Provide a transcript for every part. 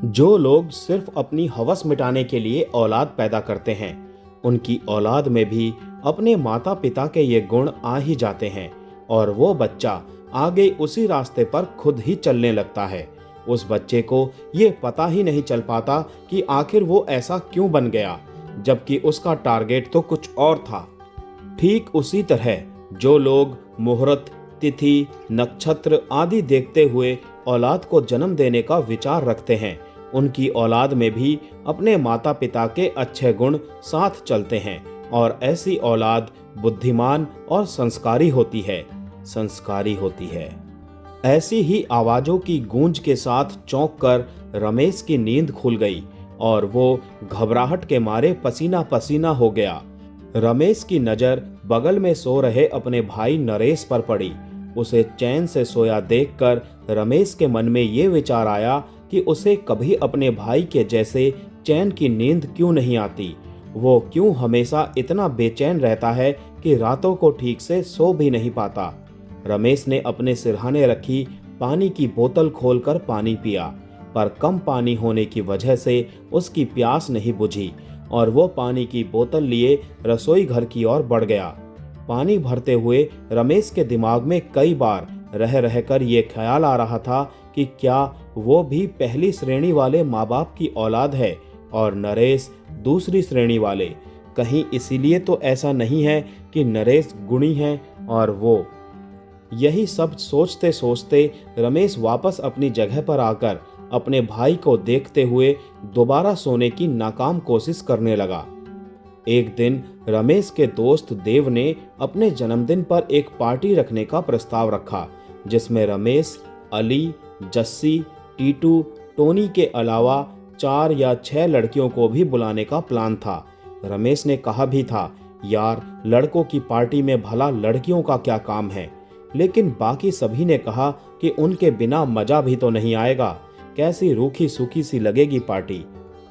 जो लोग सिर्फ अपनी हवस मिटाने के लिए औलाद पैदा करते हैं, उनकी औलाद में भी अपने माता पिता के ये गुण आ ही जाते हैं और वो बच्चा आगे उसी रास्ते पर खुद ही चलने लगता है। उस बच्चे को ये पता ही नहीं चल पाता कि आखिर वो ऐसा क्यों बन गया, जबकि उसका टारगेट तो कुछ और था। ठीक उसी तरह जो लोग मुहूर्त, तिथि, नक्षत्र आदि देखते हुए औलाद को जन्म देने का विचार रखते हैं, उनकी औलाद में भी अपने माता पिता के अच्छे गुण साथ चलते हैं और ऐसी औलाद बुद्धिमान और संस्कारी होती है। ऐसी ही आवाजों की गूंज के साथ चौंक कर रमेश की नींद खुल गई और वो घबराहट के मारे पसीना पसीना हो गया। रमेश की नजर बगल में सो रहे अपने भाई नरेश पर पड़ी। उसे चैन से सोया देखकर रमेश के मन में ये विचार आया कि उसे कभी अपने भाई के जैसे चैन की नींद क्यों नहीं आती। वो क्यों हमेशा इतना बेचैन रहता है कि रातों को ठीक से सो भी नहीं पाता। रमेश ने अपने सिरहाने रखी पानी की बोतल खोलकर पानी पिया, पर कम पानी होने की वजह से उसकी प्यास नहीं बुझी और वो पानी की बोतल लिए रसोई घर की ओर बढ़ गया। पानी भरते हुए रमेश के दिमाग में कई बार रह रहकर ये ख्याल आ रहा था कि क्या वो भी पहली श्रेणी वाले माँ बाप की औलाद है और नरेश दूसरी श्रेणी वाले। कहीं इसीलिए तो ऐसा नहीं है कि नरेश गुणी है और वो। यही सब सोचते सोचते रमेश वापस अपनी जगह पर आकर अपने भाई को देखते हुए दोबारा सोने की नाकाम कोशिश करने लगा। एक दिन रमेश के दोस्त देव ने अपने जन्मदिन पर एक पार्टी रखने का प्रस्ताव रखा, जिसमें रमेश, अली, जस्सी, टीटू, टोनी के अलावा 4 या 6 लड़कियों को भी बुलाने का प्लान था। रमेश ने कहा भी था, यार लड़कों की पार्टी में भला लड़कियों का क्या काम है, लेकिन बाकी सभी ने कहा कि उनके बिना मजा भी तो नहीं आएगा, कैसी रूखी सूखी सी लगेगी पार्टी।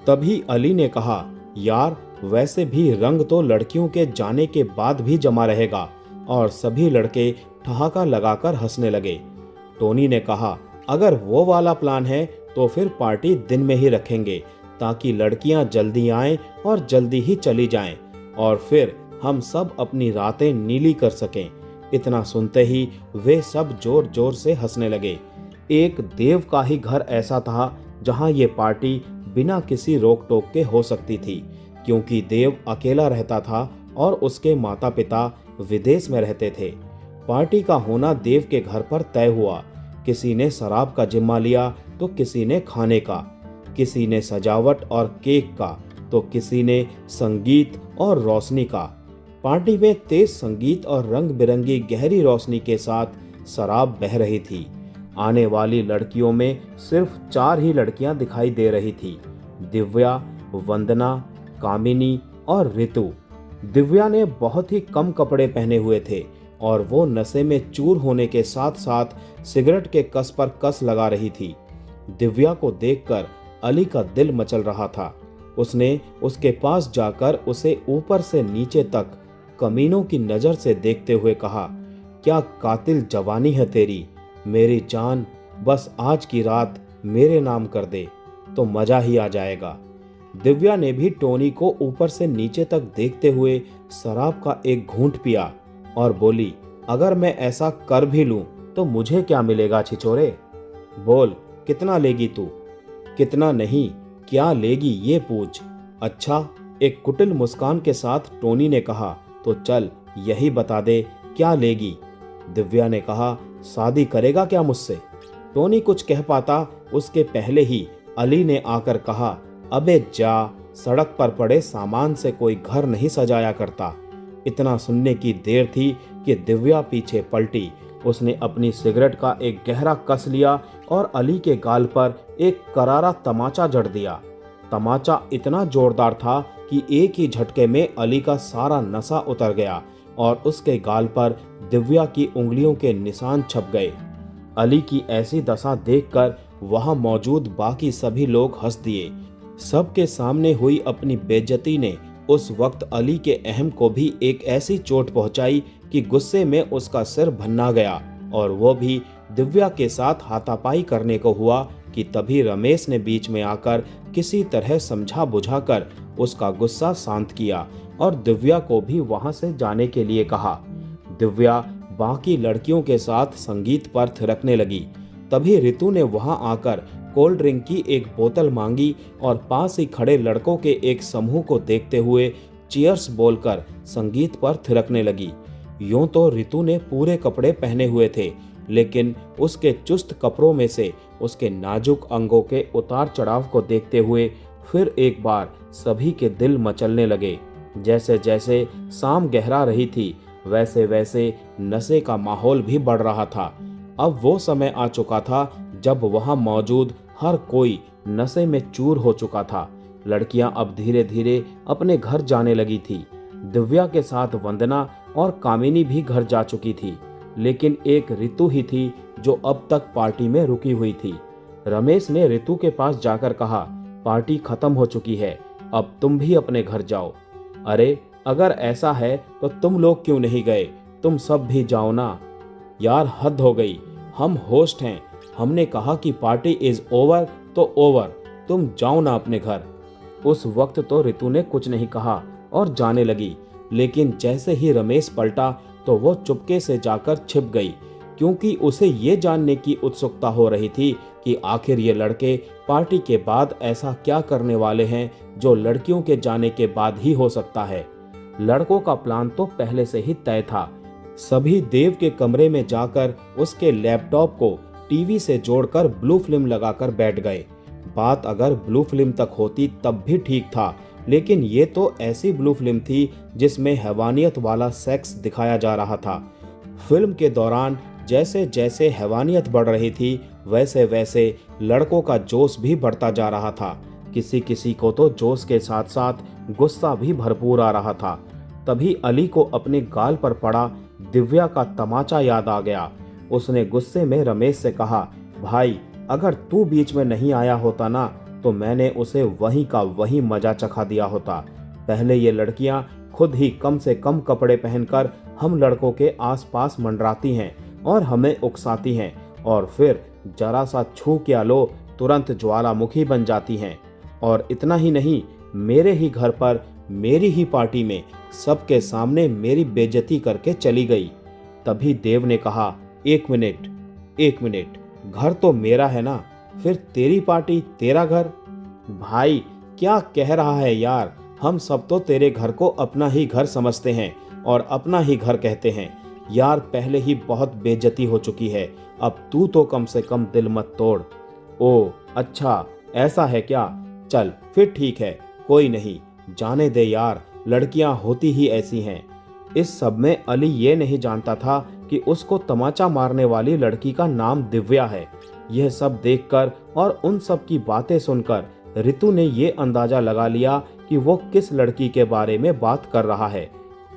तभी अली ने कहा, यार वैसे भी रंग तो लड़कियों के जाने के बाद भी जमा रहेगा, और सभी लड़के ठहाका लगाकर हंसने लगे। टोनी ने कहा, अगर वो वाला प्लान है तो फिर पार्टी दिन में ही रखेंगे, ताकि लड़कियां जल्दी आएं और जल्दी ही चली जाएं, और फिर हम सब अपनी रातें नीली कर सकें। इतना सुनते ही वे सब जोर जोर से हंसने लगे। एक देव का ही घर ऐसा था जहां ये पार्टी बिना किसी रोक टोक के हो सकती थी, क्योंकि देव अकेला रहता था और उसके माता पिता विदेश में रहते थे। पार्टी का होना देव के घर पर तय हुआ। किसी ने शराब का जिम्मा लिया तो किसी ने खाने का, किसी ने सजावट और केक का, तो किसी ने संगीत और रोशनी का। पार्टी में तेज संगीत और रंग बिरंगी गहरी रोशनी के साथ शराब बह रही थी। आने वाली लड़कियों में सिर्फ 4 ही लड़कियां दिखाई दे रही थी, दिव्या, वंदना, कामिनी और ऋतु। दिव्या ने बहुत ही कम कपड़े पहने हुए थे और वो नशे में चूर होने के साथ साथ सिगरेट के कस पर कस लगा रही थी। दिव्या को देखकर अली का दिल मचल रहा था। उसने उसके पास जाकर उसे ऊपर से नीचे तक कमीनों की नजर से देखते हुए कहा, क्या कातिल जवानी है तेरी, मेरी जान, बस आज की रात मेरे नाम कर दे तो मजा ही आ जाएगा। दिव्या ने भी टोनी को ऊपर से नीचे तक देखते हुए शराब का एक घूंट पिया और बोली, अगर मैं ऐसा कर भी लूं तो मुझे क्या मिलेगा छिछोरे? बोल, कितना लेगी तू? कितना नहीं, क्या लेगी ये पूछ। अच्छा, एक कुटिल मुस्कान के साथ टोनी ने कहा, तो चल यही बता दे, क्या लेगी? दिव्या ने कहा, शादी करेगा क्या मुझसे? टोनी कुछ कह पाता उसके पहले ही अली ने आकर कहा, अबे जा, सड़क पर पड़े सामान से कोई घर नहीं सजाया करता। इतना सुनने की देर थी कि दिव्या पीछे पलटी। उसने अपनी सिगरेट का एक गहरा कस लिया और अली के गाल पर एक करारा तमाचा जड़ दिया। तमाचा इतना जोरदार था कि एक ही झटके में अली का सारा नशा उतर गया और उसके गाल पर दिव्या की उंगलियों के निशान छप गए। अली की ऐसी दशा देखकर वहां मौजूद बाकी सभी लोग हंस दिए। सबके सामने हुई अपनी बेइज्जती ने उस वक्त अली के अहम को भी एक ऐसी चोट पहुंचाई कि गुस्से में उसका सिर भन्ना गया और वो भी दिव्या के साथ हाथापाई करने को हुआ कि तभी रमेश ने बीच में आकर किसी तरह समझा बुझाकर उसका गुस्सा शांत किया और दिव्या को भी वहां से जाने के लिए कहा। दिव्या बाकी लड़कियों के साथ संगीत पर थिरकने लगी। तभी रितु ने वहां आकर कोल्ड ड्रिंक की एक बोतल मांगी और पास ही खड़े लड़कों के एक समूह को देखते हुए चीयर्स बोलकर संगीत पर थिरकने लगी। यूं तो रितु ने पूरे कपड़े पहने हुए थे, लेकिन उसके चुस्त कपड़ों में से उसके नाजुक अंगों के उतार चढ़ाव को देखते हुए फिर एक बार सभी के दिल मचलने लगे। जैसे जैसे शाम गहरा रही थी, वैसे वैसे नशे का माहौल भी बढ़ रहा था। अब वो समय आ चुका था जब वहां मौजूद हर कोई नशे में चूर हो चुका था। लड़कियां अब धीरे धीरे अपने घर जाने लगी थी। दिव्या के साथ वंदना और कामिनी भी घर जा चुकी थी, लेकिन एक रितु ही थी जो अब तक पार्टी में रुकी हुई थी। रमेश ने रितु के पास जाकर कहा, पार्टी खत्म हो चुकी है, अब तुम भी अपने घर जाओ। अरे अगर ऐसा है तो तुम लोग क्यों नहीं गए? तुम सब भी जाओ ना। यार हद हो गई, हम होस्ट हैं, हमने कहा कि पार्टी इज ओवर तो ओवर, तुम जाओ ना अपने घर। उस वक्त तो रितु ने कुछ नहीं कहा और जाने लगी, लेकिन जैसे ही रमेश पलटा तो वो चुपके से जाकर छिप गई, क्योंकि उसे ये जानने की उत्सुकता हो रही थी कि आखिर ये लड़के पार्टी के बाद ऐसा क्या करने वाले हैं जो लड़कियों के जाने के बाद ही हो सकता है। लड़कों का प्लान तो पहले से ही तय था। सभी देव के कमरे में जाकर उसके लैपटॉप को टीवी से जोड़कर ब्लू फिल्म लगाकर बैठ गए। बात अगर ब्लू फिल्म तक होती तब भी ठीक था, लेकिन ये तो ऐसी ब्लू फिल्म थी जिसमें हैवानियत वाला सेक्स दिखाया जा रहा था। फिल्म के दौरान जैसे जैसे हैवानियत बढ़ रही थी, वैसे वैसे लड़कों का जोश भी बढ़ता जा रहा था। किसी किसी को तो जोश के साथ साथ गुस्सा भी भरपूर आ रहा था। तभी अली को अपने गाल पर पड़ा दिव्या का तमाचा याद आ गया। उसने गुस्से में रमेश से कहा, भाई अगर तू बीच में नहीं आया होता ना तो मैंने उसे वहीं का वहीं मजा चखा दिया होता। पहले ये लड़कियां खुद ही कम से कम कपड़े पहनकर हम लड़कों के आसपास मंडराती हैं और हमें उकसाती हैं, और फिर जरा सा छू क्या लो तुरंत ज्वालामुखी बन जाती हैं। और इतना ही नहीं, मेरे ही घर पर मेरी ही पार्टी में सबके सामने मेरी बेइज्जती करके चली गई। तभी देव ने कहा, एक मिनट, घर तो मेरा है ना, फिर तेरी पार्टी तेरा घर? भाई क्या कह रहा है यार, हम सब तो तेरे घर को अपना ही घर समझते हैं और अपना ही घर कहते हैं। यार पहले ही बहुत बेइज्जती हो चुकी है, अब तू तो कम से कम दिल मत तोड़। ओ अच्छा ऐसा है क्या? चल फिर ठीक है, कोई नहीं, जाने दे यार, लड़कियां होती ही ऐसी हैं। इस सब में अली ये नहीं जानता था कि उसको तमाचा मारने वाली लड़की का नाम दिव्या है। यह सब देखकर और उन सब की बातें सुनकर रितु ने ये अंदाजा लगा लिया कि वो किस लड़की के बारे में बात कर रहा है।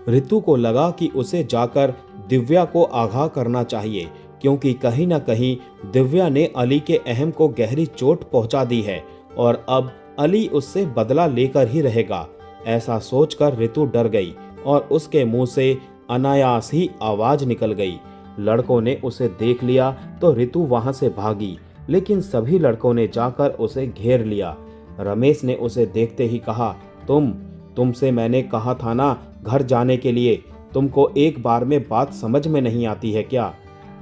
रितु को लगा कि उसे जाकर दिव्या को आगाह करना चाहिए, क्योंकि कहीं ना कहीं दिव्या ने अली के अहम को गहरी चोट पहुंचा दी है और अब अली उससे बदला लेकर ही रहेगा। ऐसा सोचकर रितु डर गई और उसके मुंह से अनायास ही आवाज निकल गई। लड़कों ने उसे देख लिया तो रितु वहां से भागी, लेकिन सभी लड़कों ने जाकर उसे घेर लिया। रमेश ने उसे देखते ही कहा, तुमसे मैंने कहा था ना घर जाने के लिए, तुमको एक बार में बात समझ में नहीं आती है क्या?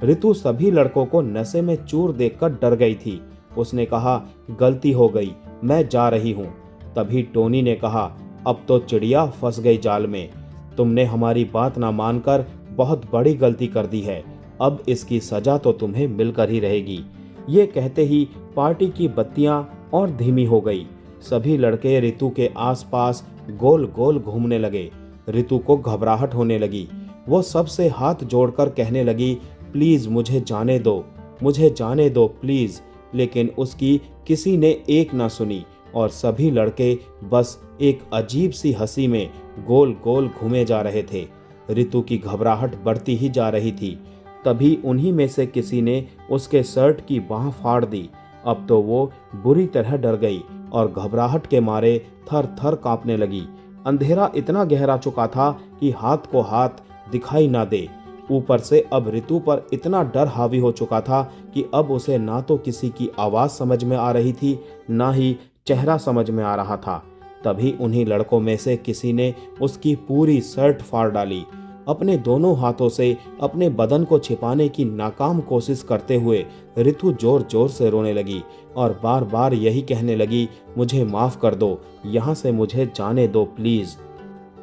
रितु सभी लड़कों को नशे में चूर देखकर डर गई थी। उसने कहा, गलती हो गई, मैं जा रही हूँ। तभी टोनी ने कहा, अब तो चिड़िया फंस गई जाल में, तुमने हमारी बात ना मानकर बहुत बड़ी गलती कर दी है, अब इसकी सजा तो तुम्हें मिलकर ही रहेगी। ये कहते ही पार्टी की बत्तियां और धीमी हो गई। सभी लड़के रितु के आसपास गोल गोल घूमने लगे। रितु को घबराहट होने लगी। वो सबसे हाथ जोड़कर कहने लगी, प्लीज मुझे जाने दो प्लीज। लेकिन उसकी किसी ने एक ना सुनी और सभी लड़के बस एक अजीब सी हंसी में गोल गोल घूमे जा रहे थे। रितु की घबराहट बढ़ती ही जा रही थी। तभी उन्हीं में से किसी ने उसके शर्ट की बांह फाड़ दी। अब तो वो बुरी तरह डर गई और घबराहट के मारे थर थर कांपने लगी। अंधेरा इतना गहरा चुका था कि हाथ को हाथ दिखाई ना दे। ऊपर से अब ऋतु पर इतना डर हावी हो चुका था कि अब उसे ना तो किसी की आवाज़ समझ में आ रही थी, ना ही चेहरा समझ में आ रहा था। तभी उन्हीं लड़कों में से किसी ने उसकी पूरी शर्ट फाड़ डाली। अपने दोनों हाथों से अपने बदन को छिपाने की नाकाम कोशिश करते हुए ऋतु जोर जोर से रोने लगी और बार बार यही कहने लगी, मुझे माफ़ कर दो, यहाँ से मुझे जाने दो प्लीज़।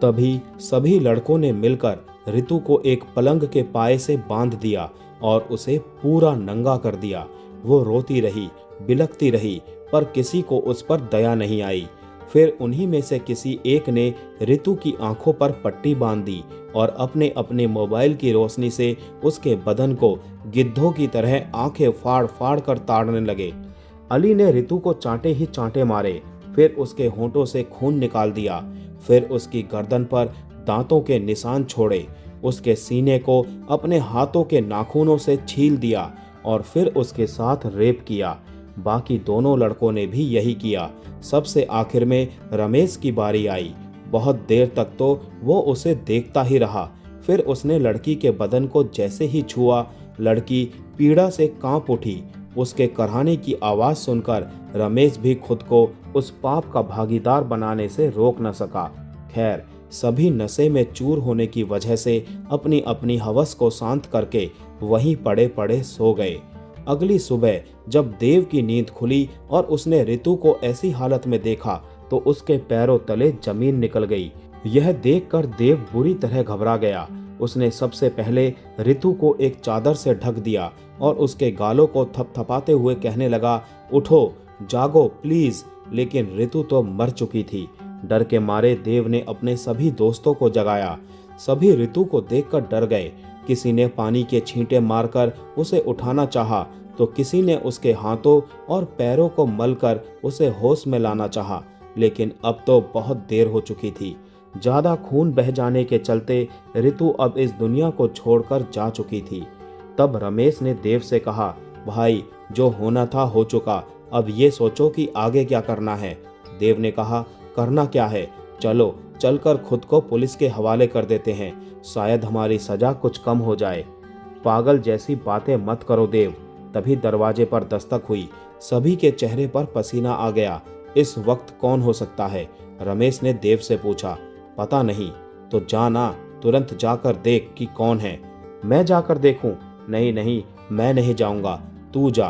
तभी सभी लड़कों ने मिलकर ऋतु को एक पलंग के पाए से बांध दिया और उसे पूरा नंगा कर दिया। वो रोती रही, बिलखती रही, पर किसी को उस पर दया नहीं आई। फिर उन्हीं में से किसी एक ने ऋतु की आंखों पर पट्टी बांध दी और अपने अपने मोबाइल की रोशनी से उसके बदन को गिद्धों की तरह आंखें फाड़ फाड़ कर ताड़ने लगे। अली ने ऋतु को चांटे ही चांटे मारे, फिर उसके होंठों से खून निकाल दिया, फिर उसकी गर्दन पर दांतों के निशान छोड़े, उसके सीने को अपने हाथों के नाखूनों से छील दिया और फिर उसके साथ रेप किया। बाकी दोनों लड़कों ने भी यही किया। सबसे आखिर में रमेश की बारी आई। बहुत देर तक तो वो उसे देखता ही रहा। फिर उसने लड़की के बदन को जैसे ही छुआ, लड़की पीड़ा से कांप उठी। उसके कराहने की आवाज़ सुनकर रमेश भी खुद को उस पाप का भागीदार बनाने से रोक न सका। खैर, सभी नशे में चूर होने की वजह से अपनी अपनी हवस को शांत करके वहीं पड़े पड़े सो गए। अगली सुबह जब देव की नींद खुली और उसने ऋतु को ऐसी हालत में देखा तो उसके पैरों तले जमीन निकल गई। यह देखकर देव बुरी तरह घबरा गया। उसने सबसे पहले ऋतु को एक चादर से ढक दिया और उसके गालों को थपथपाते हुए कहने लगा, उठो, जागो प्लीज। लेकिन ऋतु तो मर चुकी थी। डर के मारे देव ने अपने सभी दोस्तों को जगाया। सभी ऋतु को देखकर डर गए। किसी ने पानी के छींटे मारकर उसे उठाना चाहा तो किसी ने उसके हाथों और पैरों को मलकर उसे होश में लाना चाहा, लेकिन अब तो बहुत देर हो चुकी थी। ज्यादा खून बह जाने के चलते ऋतु अब इस दुनिया को छोड़कर जा चुकी थी। तब रमेश ने देव से कहा, भाई, जो होना था हो चुका, अब ये सोचो कि आगे क्या करना है। देव ने कहा, करना क्या है, चलो चलकर खुद को पुलिस के हवाले कर देते हैं, शायद हमारी सजा कुछ कम हो जाए। पागल जैसी बातें मत करो देव। तभी दरवाजे पर दस्तक हुई। सभी के चेहरे पर पसीना आ गया। इस वक्त कौन हो सकता है? रमेश ने देव से पूछा। पता नहीं। तो जाना, तुरंत जाकर देख कि कौन है। मैं जाकर देखूं? नहीं नहीं, मैं नहीं जाऊंगा, तू जा।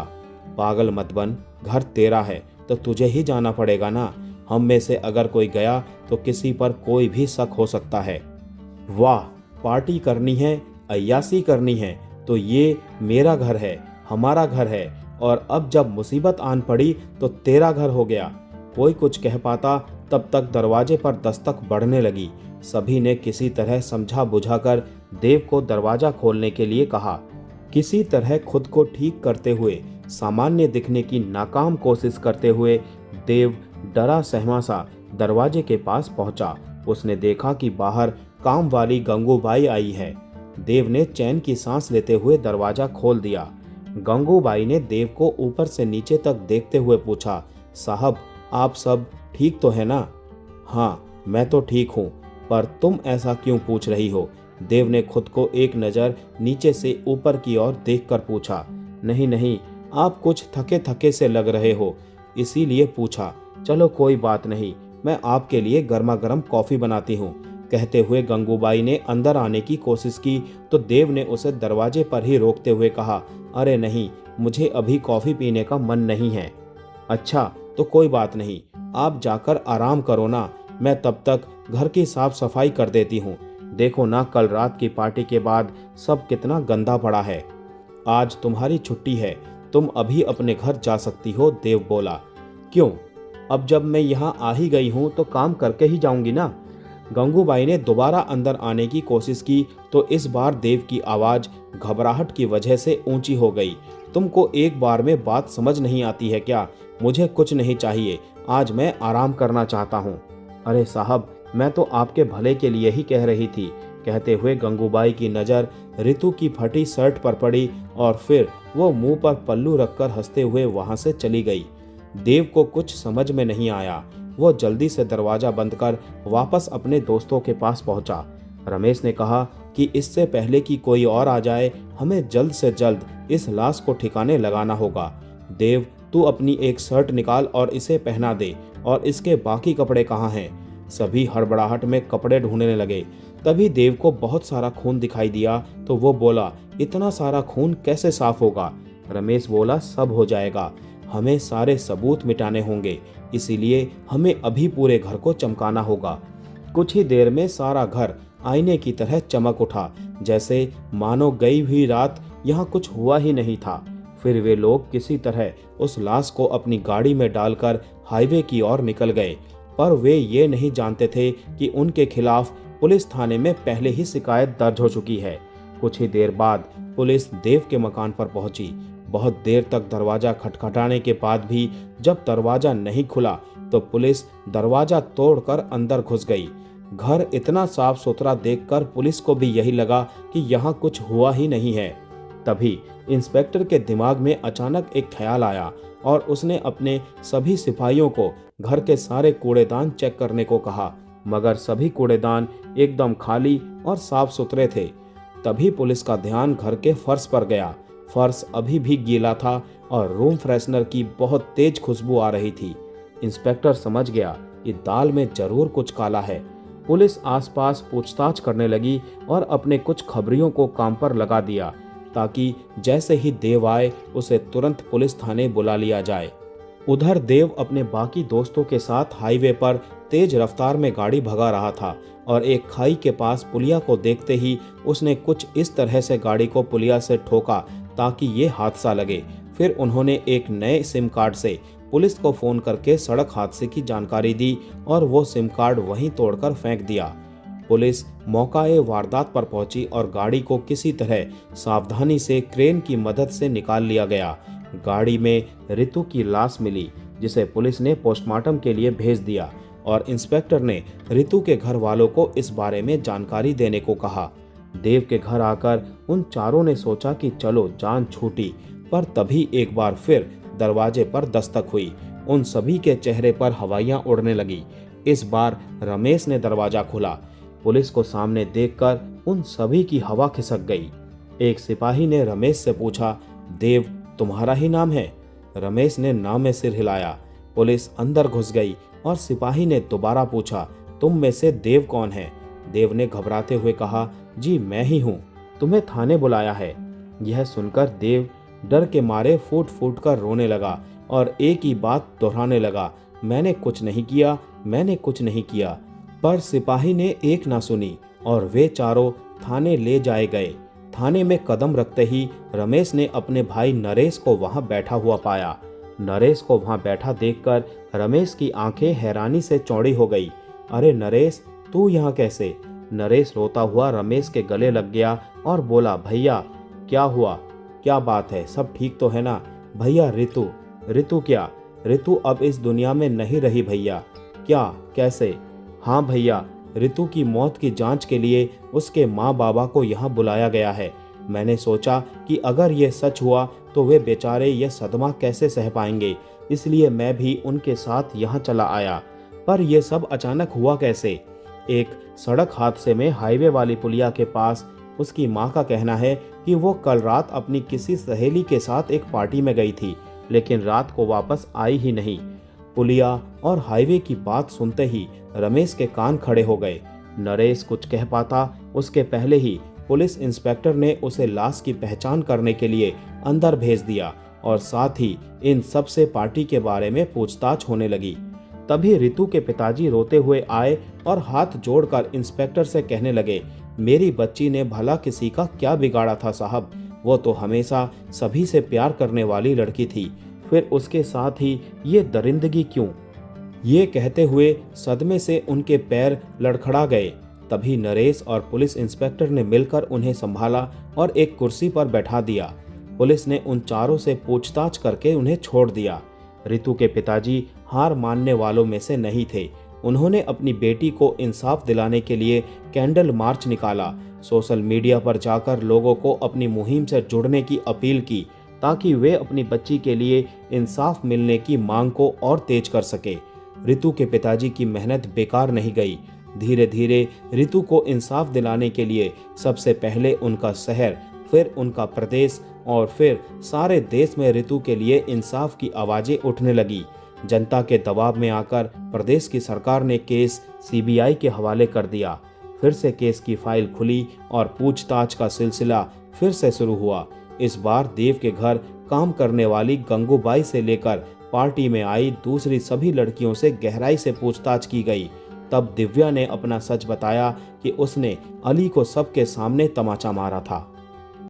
पागल मत बन, घर तेरा है तो तुझे ही जाना पड़ेगा ना। हम में से अगर कोई गया तो किसी पर कोई भी शक हो सकता है। वाह, पार्टी करनी है, अय्यासी करनी है तो ये मेरा घर है, हमारा घर है, और अब जब मुसीबत आन पड़ी तो तेरा घर हो गया। कोई कुछ कह पाता तब तक दरवाजे पर दस्तक बढ़ने लगी। सभी ने किसी तरह समझा बुझाकर देव को दरवाजा खोलने के लिए कहा। किसी तरह खुद को ठीक करते हुए, सामान्य दिखने की नाकाम कोशिश करते हुए देव डरा सहमा सा दरवाजे के पास पहुंचा। उसने देखा कि बाहर काम वाली गंगूबाई आई है। देव ने चैन की सांस लेते हुए दरवाजा खोल दिया। गंगूबाई ने देव को ऊपर से नीचे तक देखते हुए पूछा, साहब, आप सब ठीक तो है ना? हाँ, मैं तो ठीक हूँ, पर तुम ऐसा क्यों पूछ रही हो? देव ने खुद को एक नज़र नीचे से ऊपर की ओर देखकर पूछा। नहीं नहीं, आप कुछ थके थके से लग रहे हो, इसीलिए पूछा। चलो कोई बात नहीं, मैं आपके लिए गर्मा गर्म कॉफ़ी बनाती हूँ। कहते हुए गंगूबाई ने अंदर आने की कोशिश की तो देव ने उसे दरवाजे पर ही रोकते हुए कहा, अरे नहीं, मुझे अभी कॉफ़ी पीने का मन नहीं है। अच्छा, तो कोई बात नहीं, आप जाकर आराम करो ना, मैं तब तक घर की साफ सफाई कर देती हूँ। देखो ना, कल रात की पार्टी के बाद सब कितना गंदा पड़ा है। आज तुम्हारी छुट्टी है, तुम अभी अपने घर जा सकती हो, देव बोला। क्यों? अब जब मैं यहाँ आ ही गई हूँ तो काम करके ही जाऊंगी ना। गंगूबाई ने दोबारा अंदर आने की कोशिश की तो इस बार देव की आवाज़ घबराहट की वजह से ऊंची हो गई। तुमको एक बार में बात समझ नहीं आती है क्या? मुझे कुछ नहीं चाहिए, आज मैं आराम करना चाहता हूँ। अरे साहब, मैं तो आपके भले के लिए ही कह रही थी। कहते हुए गंगूबाई की नज़र ऋतु की फटी शर्ट पर पड़ी और फिर वो मुंह पर पल्लू रखकर हंसते हुए वहां से चली गई। देव को कुछ समझ में नहीं आया। वो जल्दी से दरवाज़ा बंद कर वापस अपने दोस्तों के पास पहुंचा। रमेश ने कहा कि इससे पहले कि कोई और आ जाए, हमें जल्द से जल्द इस लाश को ठिकाने लगाना होगा। देव, तू अपनी एक शर्ट निकाल और इसे पहना दे। और इसके बाकी कपड़े कहाँ हैं? सभी हड़बड़ाहट में कपड़े ढूंढने लगे। तभी देव को बहुत सारा खून दिखाई दिया तो वो बोला, इतना सारा खून कैसे साफ होगा? रमेश बोला, सब हो जाएगा, हमें सारे सबूत मिटाने होंगे, इसीलिए हमें अभी पूरे घर को चमकाना होगा। कुछ ही देर में सारा घर आईने की तरह चमक उठा, जैसे मानो गई हुई रात यहाँ कुछ हुआ ही नहीं था। फिर वे लोग किसी तरह उस लाश को अपनी गाड़ी में डालकर हाईवे की ओर निकल गए, पर वे ये नहीं जानते थे कि उनके खिलाफ पुलिस थाने में पहले ही शिकायत दर्ज हो चुकी है। कुछ ही देर बाद पुलिस देव के मकान पर पहुंची। बहुत देर तक दरवाजा खटखटाने के बाद भी जब दरवाजा नहीं खुला तो पुलिस दरवाजा तोड़कर अंदर घुस गई। घर इतना साफ सुथरा देखकर पुलिस को भी यही लगा कि यहाँ कुछ हुआ ही नहीं है। तभी इंस्पेक्टर के दिमाग में अचानक एक ख्याल आया और उसने अपने सभी सिपाहियों को घर के सारे कूड़ेदान चेक करने को कहा, मगर सभी कूड़ेदान एकदम खाली और साफ सुथरे थे। तभी पुलिस का ध्यान घर के फर्श पर गया। फर्श अभी भी गीला था और रूम फ्रेशनर की बहुत तेज खुशबू आ रही थी। इंस्पेक्टर समझ गया कि दाल में जरूर कुछ काला है। पुलिस आसपास पूछताछ करने लगी और अपने कुछ खबरियों को काम पर लगा दिया ताकि जैसे ही देव आए उसे तुरंत पुलिस थाने बुला लिया जाए। उधर देव अपने बाकी दोस्तों के साथ हाईवे पर तेज रफ्तार में गाड़ी भगा रहा था और एक खाई के पास पुलिया को देखते ही उसने कुछ इस तरह से गाड़ी को पुलिया से ठोका ताकि ये हादसा लगे। फिर उन्होंने एक नए सिम कार्ड से पुलिस को फोन करके सड़क हादसे की जानकारी दी और वो सिम कार्ड वहीं तोड़कर फेंक दिया। पुलिस मौकाए वारदात पर पहुंची और गाड़ी को किसी तरह सावधानी से क्रेन की मदद से निकाल लिया गया। गाड़ी में रितु की लाश मिली, जिसे पुलिस ने पोस्टमार्टम के लिए भेज दिया और इंस्पेक्टर ने रितु के घर वालों को इस बारे में जानकारी देने को कहा। देव के घर आकर उन चारों ने सोचा कि चलो जान छूटी, पर तभी एक बार फिर दरवाजे पर दस्तक हुई। उन सभी के चेहरे पर हवाइयां उड़ने लगी। इस बार रमेश ने दरवाजा खोला। पुलिस को सामने देखकर उन सभी की हवा खिसक गई। एक सिपाही ने रमेश से पूछा, देव तुम्हारा ही नाम है? रमेश ने नाम में सिर हिलाया। पुलिस अंदर घुस गई और सिपाही ने दोबारा पूछा, तुम में से देव कौन है? देव ने घबराते हुए कहा, जी मैं ही हूँ, तुम्हें थाने बुलाया है। यह सुनकर देव डर के मारे फूट फूट कर रोने लगा और एक ही बात दोहराने लगा, मैंने कुछ नहीं किया, मैंने कुछ नहीं किया। पर सिपाही ने एक ना सुनी और वे चारों थाने ले जाए गए। थाने में कदम रखते ही रमेश ने अपने भाई नरेश को वहां बैठा हुआ पाया। नरेश को वहां बैठा देखकर रमेश की आंखें हैरानी से चौड़ी हो गई। अरे नरेश, तू यहाँ कैसे? नरेश रोता हुआ रमेश के गले लग गया और बोला, भैया क्या हुआ? क्या बात है, सब ठीक तो है ना? भैया रितु। रितु क्या? रितु अब इस दुनिया में नहीं रही भैया। क्या? कैसे? हाँ भैया, रितु की मौत की जांच के लिए उसके माँ बाबा को यहाँ बुलाया गया है। मैंने सोचा कि अगर ये सच हुआ तो वे बेचारे ये सदमा कैसे सह पाएंगे, इसलिए मैं भी उनके साथ यहाँ चला आया। पर यह सब अचानक हुआ कैसे? एक सड़क हादसे में हाईवे वाली पुलिया के पास उसकी माँ का कहना है कि वो कल रात अपनी किसी सहेली के साथ एक पार्टी में गई थी, लेकिन रात को वापस आई ही नहीं। पुलिया और हाईवे की बात सुनते ही रमेश के कान खड़े हो गए। नरेश कुछ कह पाता उसके पहले ही पुलिस इंस्पेक्टर ने उसे लाश की पहचान करने के लिए अंदर भेज दिया और साथ ही इन सब से पार्टी के बारे में पूछताछ होने लगी। तभी रितु के पिताजी रोते हुए आए और हाथ जोड़कर इंस्पेक्टर से कहने लगे, मेरी बच्ची ने भला किसी का क्या बिगाड़ा था साहब? वो तो हमेशा सभी से प्यार करने वाली लड़की थी, फिर उसके साथ ही ये दरिंदगी क्यों? ये कहते हुए सदमे से उनके पैर लड़खड़ा गए। तभी नरेश और पुलिस इंस्पेक्टर ने मिलकर उन्हें संभाला और एक कुर्सी पर बैठा दिया। पुलिस ने उन चारों से पूछताछ करके उन्हें छोड़ दिया। रितु के पिताजी हार मानने वालों में से नहीं थे। उन्होंने अपनी बेटी को इंसाफ दिलाने के लिए कैंडल मार्च निकाला, सोशल मीडिया पर जाकर लोगों को अपनी मुहिम से जुड़ने की अपील की ताकि वे अपनी बच्ची के लिए इंसाफ मिलने की मांग को और तेज कर सके। रितु के पिताजी की मेहनत बेकार नहीं गई। धीरे धीरे रितु को इंसाफ दिलाने के लिए सबसे पहले उनका शहर, फिर उनका प्रदेश और फिर सारे देश में रितु के लिए इंसाफ की आवाजें उठने लगी। जनता के दबाव में आकर प्रदेश की सरकार ने केस सीबीआई के हवाले कर दिया। फिर से केस की फाइल खुली और पूछताछ का सिलसिला फिर से शुरू हुआ। इस बार देव के घर काम करने वाली गंगूबाई से लेकर पार्टी में आई दूसरी सभी लड़कियों से गहराई से पूछताछ की गई। तब दिव्या ने अपना सच बताया कि उसने अली को सबके सामने तमाचा मारा था।